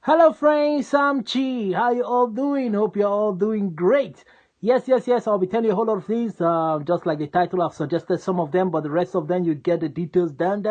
Hello friends, I'm Chi. How you all doing? Hope you're all doing great. Yes. I'll be telling you a whole lot of things, just like the title. I've suggested some of them, but the rest of them you get the details down.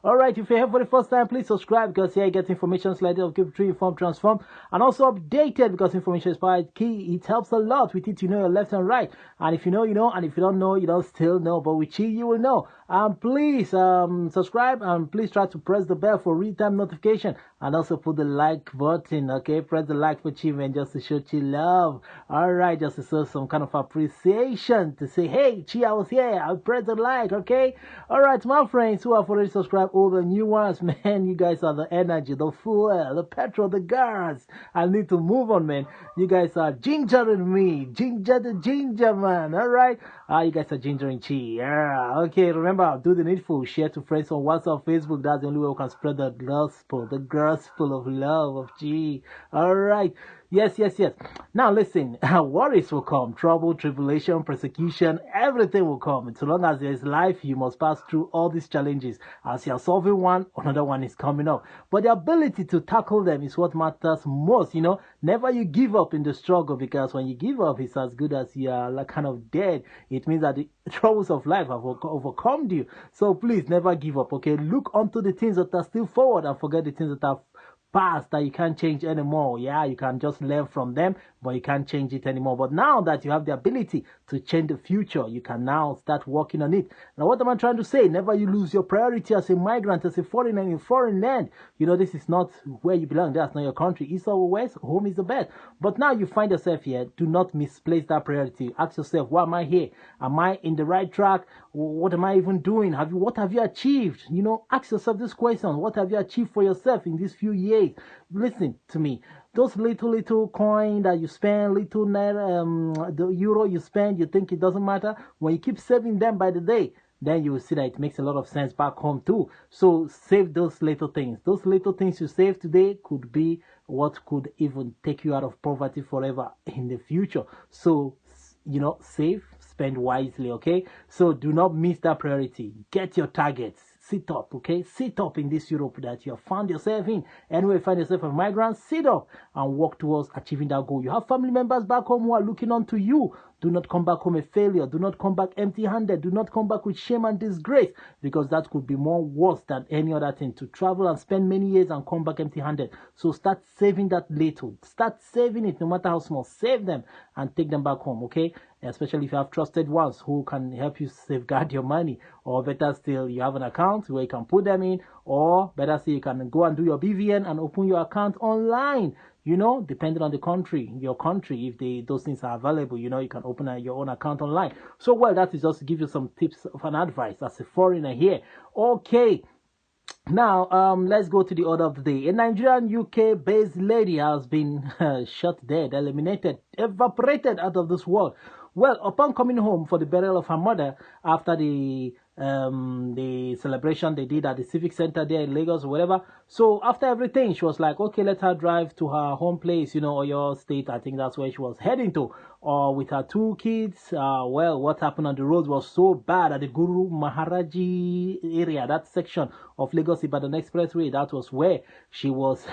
All right, if you're here for the first time, please subscribe because here you get information slightly of keep true, informed, transformed, and also updated because information is quite key. It helps a lot with it. You know your left and right, and if you know, you know, and if you don't know, you don't still know. But with Chi, you will know. Please subscribe and please try to press the bell for real-time notification and also put the like button. Okay, press the like for Chi just to show Chi love. All right, just to show some kind of appreciation to say, hey, Chi, I was here. I'll press the like. Okay. All right, my friends who have already subscribed, all the new ones, man, you guys are the energy, the fuel, the petrol, the gas. I need to move on, man. You guys are gingering me, ginger the ginger man. All right. You guys are gingering Chi. Yeah. Okay. Remember, do the needful. Share to friends on WhatsApp, Facebook. That's the only way we can spread the gospel of love of Chi. All right. Yes. Now listen, worries will come, trouble, tribulation, persecution, everything will come. So long as there is life, you must pass through all these challenges. As you are solving one, another one is coming up. But the ability to tackle them is what matters most. You know, never you give up in the struggle, because when you give up, it's as good as you are like kind of dead. It means that the troubles of life have overcome you. So please never give up. Okay, look onto the things that are still forward and forget the things that are past that you can't change anymore. Yeah, you can just learn from them, but you can't change it anymore. But now that you have the ability to change the future, you can now start working on it. Now, what am I trying to say? Never you lose your priority as a migrant, as a foreigner in foreign land. You know, this is not where you belong. That's not your country. East or west, home is the best. But now you find yourself here. Do not misplace that priority. Ask yourself, why am I here? Am I in the right track? What am I even doing? What have you achieved? You know, ask yourself this question. What have you achieved for yourself in these few years? Listen to me. Those little coin that you spend, little naira, the euro you spend, you think it doesn't matter. When you keep saving them by the day, then you will see that it makes a lot of sense back home too. So save those little things. Those little things you save today could be what could even take you out of poverty forever in the future. So, you know, save, spend wisely, okay? So do not miss that priority. Get your targets. Sit up, okay? Sit up in this Europe that you have found yourself in. Anyway, find yourself a migrant, sit up and work towards achieving that goal. You have family members back home who are looking on to you. Do not come back home a failure. Do not come back empty-handed. Do not come back with shame and disgrace, because that could be more worse than any other thing. To travel and spend many years and come back empty-handed. So start saving that little. Start saving it, no matter how small. Save them and take them back home, okay? Especially if you have trusted ones who can help you safeguard your money. Or better still, you have an account where you can put them in. Or better still, you can go and do your BVN and open your account online. You know, depending on the country, your country, if those things are available, you know, you can open your own account online. So, well, that is just to give you some tips of an advice as a foreigner here. Okay. Now, let's go to the order of the day. A Nigerian UK-based lady has been shot dead, eliminated, evaporated out of this world. Well, upon coming home for the burial of her mother after the celebration they did at the Civic Center there in Lagos or whatever. So after everything, she was like, okay, let her drive to her home place, you know, or your state. I think that's where she was heading to. Or with her two kids. Well, what happened on the roads was so bad at the Guru Maharaji area, that section of Lagos Ibadan Expressway. That was where she was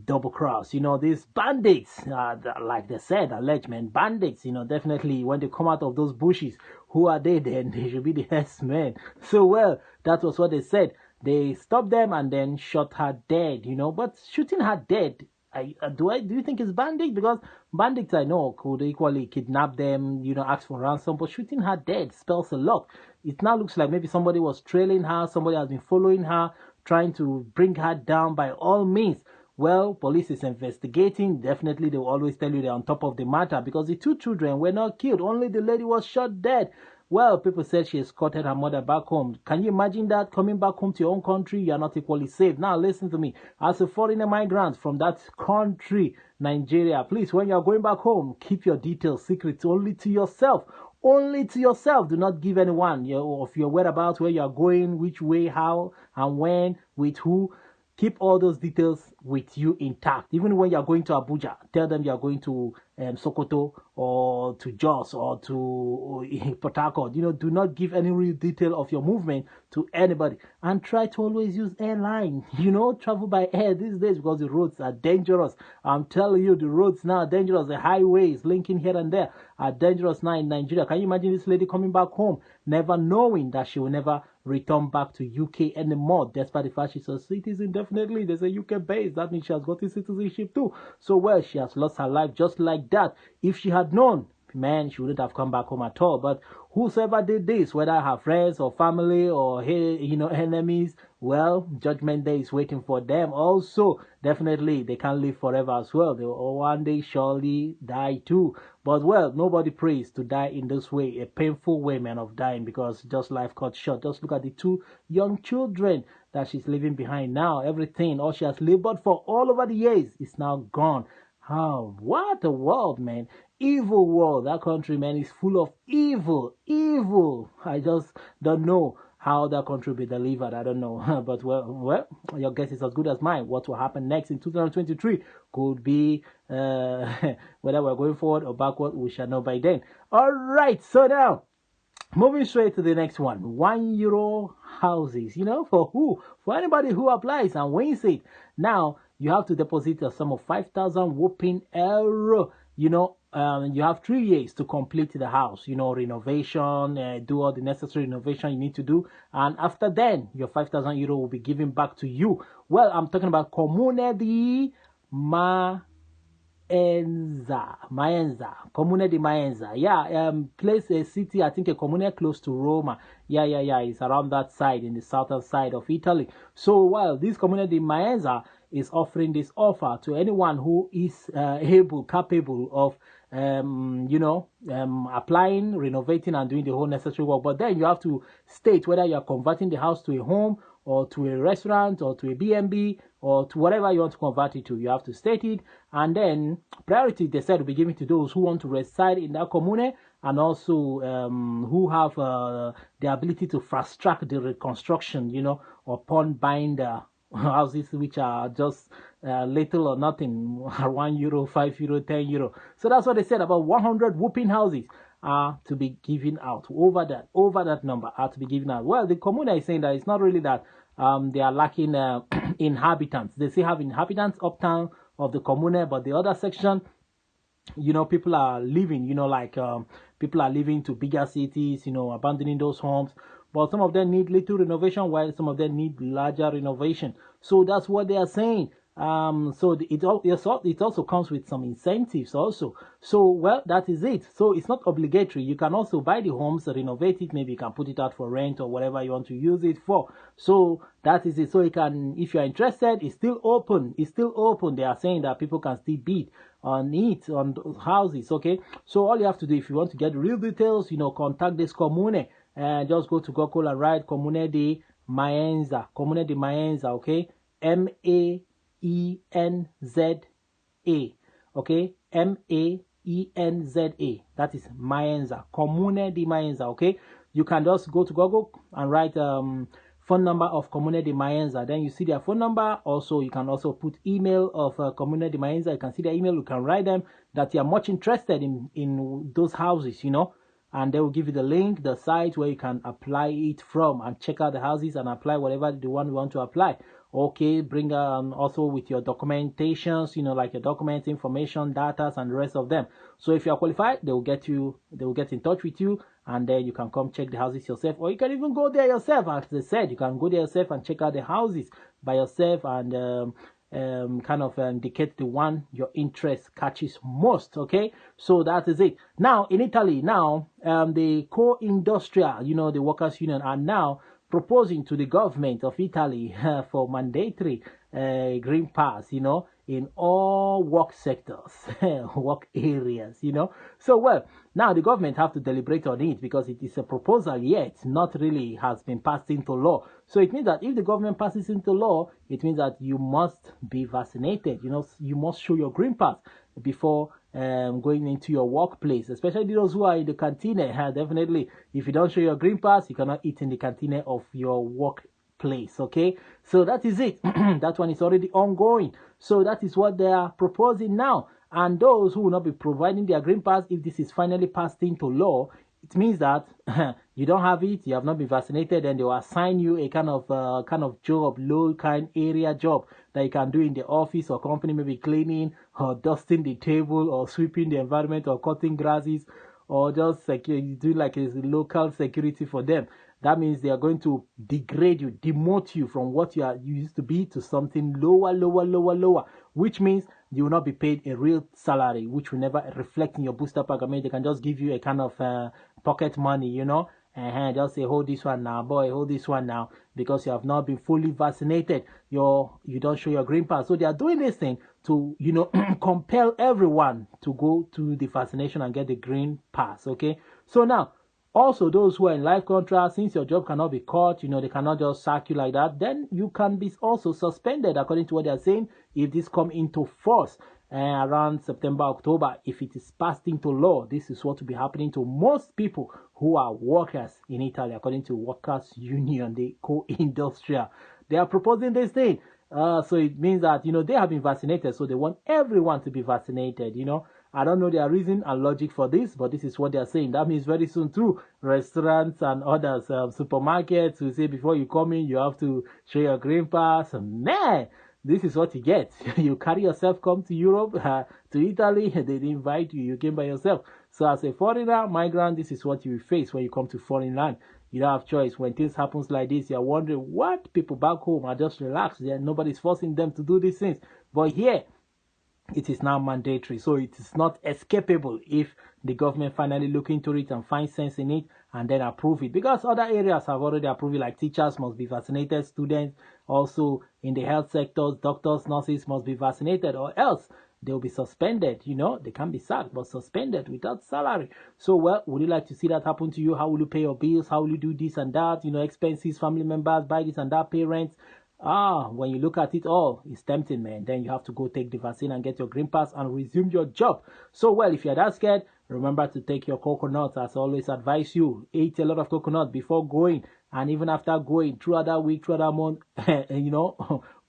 double cross. You know, these bandits, like they said, alleged men, bandits, you know, definitely when they come out of those bushes, who are they then? They should be the herdsmen. So, well, that was what they said. They stopped them and then shot her dead, you know, but shooting her dead, do you think it's bandit? Because bandits, I know, could equally kidnap them, you know, ask for ransom, but shooting her dead spells a lot. It now looks like maybe somebody was trailing her, somebody has been following her, trying to bring her down by all means. Well, police is investigating. Definitely, they will always tell you they're on top of the matter, because the two children were not killed. Only the lady was shot dead. Well, people said she escorted her mother back home. Can you imagine that? Coming back home to your own country, you are not equally safe. Now, listen to me. As a foreigner migrant from that country, Nigeria, please, when you are going back home, keep your details secret only to yourself. Only to yourself. Do not give anyone of your whereabouts, where you are going, which way, how, and when, with who. keep all those details with you intact. Even when you're going to Abuja, tell them you're going to Sokoto or to Jos or to Port Harcourt. Do not give any real detail of your movement to anybody. And try to always use airline. Travel by air these days because the roads are dangerous. I'm telling you, the roads now are dangerous. The highways linking here and there are dangerous now in Nigeria. Can you imagine this lady coming back home, never knowing that she will never return back to UK anymore, despite the fact she's a citizen? Definitely, there's a UK base. That means she has got citizenship too. So, well, she has lost her life just like that. If she had known, man, she wouldn't have come back home at all. But whosoever did this, whether her friends or family or enemies, well, judgment day is waiting for them. Also, definitely, they can't live forever as well. They will one day surely die too. But, well, nobody prays to die in this way, a painful way, man, of dying, because just life cut short. Just look at the 2 young children that she's leaving behind now. Everything, all she has labored for all over the years is now gone. Oh, what a world, man. Evil world. That country, man, is full of evil. I just don't know how that country will be delivered. I don't know. But, well, your guess is as good as mine. What will happen next in 2023 could be whether we're going forward or backward, we shall know by then. All right, so now, moving straight to the next one. €1 houses. For who? For anybody who applies and wins it. Now, you have to deposit a sum of 5,000 whooping euro. You have 3 years to complete the house, renovation, do all the necessary renovation you need to do. And after then, your 5,000 euro will be given back to you. Well, I'm talking about Comune di Maenza. Comune di Maenza. Yeah, place, a city, I think a comune close to Roma. Yeah. It's around that side, in the southern side of Italy. So, well, this Comune di Maenza is offering this offer to anyone who is capable of applying, renovating, and doing the whole necessary work. But then you have to state whether you are converting the house to a home or to a restaurant or to a B&B or to whatever you want to convert it to. You have to state it, and then priority, they said, will be given to those who want to reside in that commune and also who have the ability to fast track the reconstruction, upon buying the houses which are just little or nothing, €1, €5, €10. So that's what they said. About 100 whooping houses are to be given out. Over that number are to be given out. Well, the commune is saying that it's not really that they are lacking inhabitants. They still have inhabitants uptown of the commune, but the other section, people are leaving. People are leaving to bigger cities. Abandoning those homes. But some of them need little renovation, while some of them need larger renovation. So that's what they are saying. So it also comes with some incentives also. So, well, that is it. So it's not obligatory. You can also buy the homes, renovate it. Maybe you can put it out for rent or whatever you want to use it for. So that is it. So you can, if you are interested, it's still open. They are saying that people can still bid on it, on those houses. Okay. So all you have to do, if you want to get real details, contact this commune. And just go to Google and write Comune di Maenza. Comune di Maenza, okay? Maenza. Okay? Maenza. That is Maenza. Comune di Maenza, okay? You can just go to Google and write phone number of Comune di Maenza. Then you see their phone number. Also, you can also put email of Comune di Maenza. You can see their email. You can write them that you are much interested in those houses, and they will give you the link, the site where you can apply it from and check out the houses and apply whatever the one you want to apply. Okay, bring also with your documentations, like your documents, information, data, and the rest of them. So if you are qualified, they will get in touch with you, and then you can come check the houses yourself, or you can even go there yourself. As they said, you can go there yourself and check out the houses by yourself and indicate the one your interest catches most. Okay, so that is it. Now in Italy, the co-industrial, the workers union, are now proposing to the government of Italy for mandatory green pass, in all work sectors, work areas, So, well, now the government have to deliberate on it because it is a proposal yet, not really has been passed into law. So it means that if the government passes into law, it means that you must be vaccinated. You must show your green pass before going into your workplace, especially those who are in the canteen. Definitely, if you don't show your green pass, you cannot eat in the canteen of your work place. Okay, so that is it. That one is already ongoing. So that is what they are proposing now. And those who will not be providing their green pass, if this is finally passed into law, it means that you don't have it, you have not been vaccinated, and they will assign you a kind of job, low kind area job that you can do in the office or company, maybe cleaning or dusting the table or sweeping the environment or cutting grasses or just do like a local security for them. That means they are going to degrade you, demote you from what you used to be to something lower, which means you will not be paid a real salary, which will never reflect in your booster pack. I mean, they can just give you a kind of pocket money, and just say, hold this one now, boy, hold this one now, because you have not been fully vaccinated. You don't show your green pass. So they are doing this thing to, compel everyone to go to the vaccination and get the green pass. Okay. So now, also those who are in life contract, since your job cannot be cut, they cannot just sack you like that, then you can be also suspended according to what they are saying if this come into force around September, October. If it is passed into law, this is what will be happening to most people who are workers in Italy, according to Workers Union, the co-industrial. They are proposing this thing. So it means that, they have been vaccinated, so they want everyone to be vaccinated, I don't know their reason and logic for this, but this is what they are saying. That means very soon too, restaurants and others, supermarkets will say before you come in, you have to show your green pass. Man, this is what you get. You carry yourself, come to Europe, to Italy, they didn't invite you, you came by yourself. So as a foreigner, migrant, this is what you will face when you come to foreign land. You don't have choice. When things happens like this, you're wondering what people back home are just relaxed. Nobody's forcing them to do these things. But here, it is now mandatory, so it is not escapable if the government finally look into it and find sense in it and then approve it, because other areas have already approved it, like teachers must be vaccinated, students also in the health sectors, doctors, nurses must be vaccinated, or else they'll be suspended. They can be sacked but suspended without salary. So, well, would you like to see that happen to you? How will you pay your bills? How will you do this and that? Expenses, family members, buy this and that, parents. When you look at it all, it's tempting, man. Then you have to go take the vaccine and get your green pass and resume your job. So, well, if you're that scared, remember to take your coconut. As I always advise you, eat a lot of coconut before going, and even after going, throughout that week, throughout that month,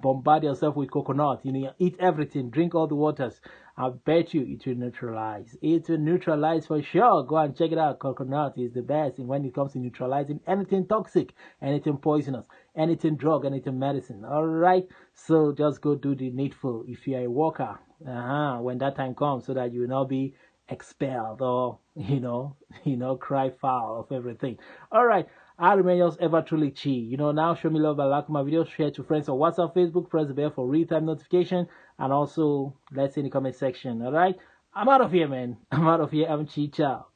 bombard yourself with coconut. Eat everything, drink all the waters. I bet you it will neutralize. It will neutralize for sure. Go and check it out. Coconut is the best when it comes to neutralizing anything toxic, anything poisonous, anything drug, anything medicine. All right. So just go do the needful if you're a worker. When that time comes, so that you will not be expelled or cry foul of everything. All right. I remain yours ever truly Chi. Now show me love and like my videos, share to friends on WhatsApp, Facebook, press the bell for real-time notification, and also let's see in the comment section. All right, I'm out of here, man. I'm out of here. I'm Chi. Ciao.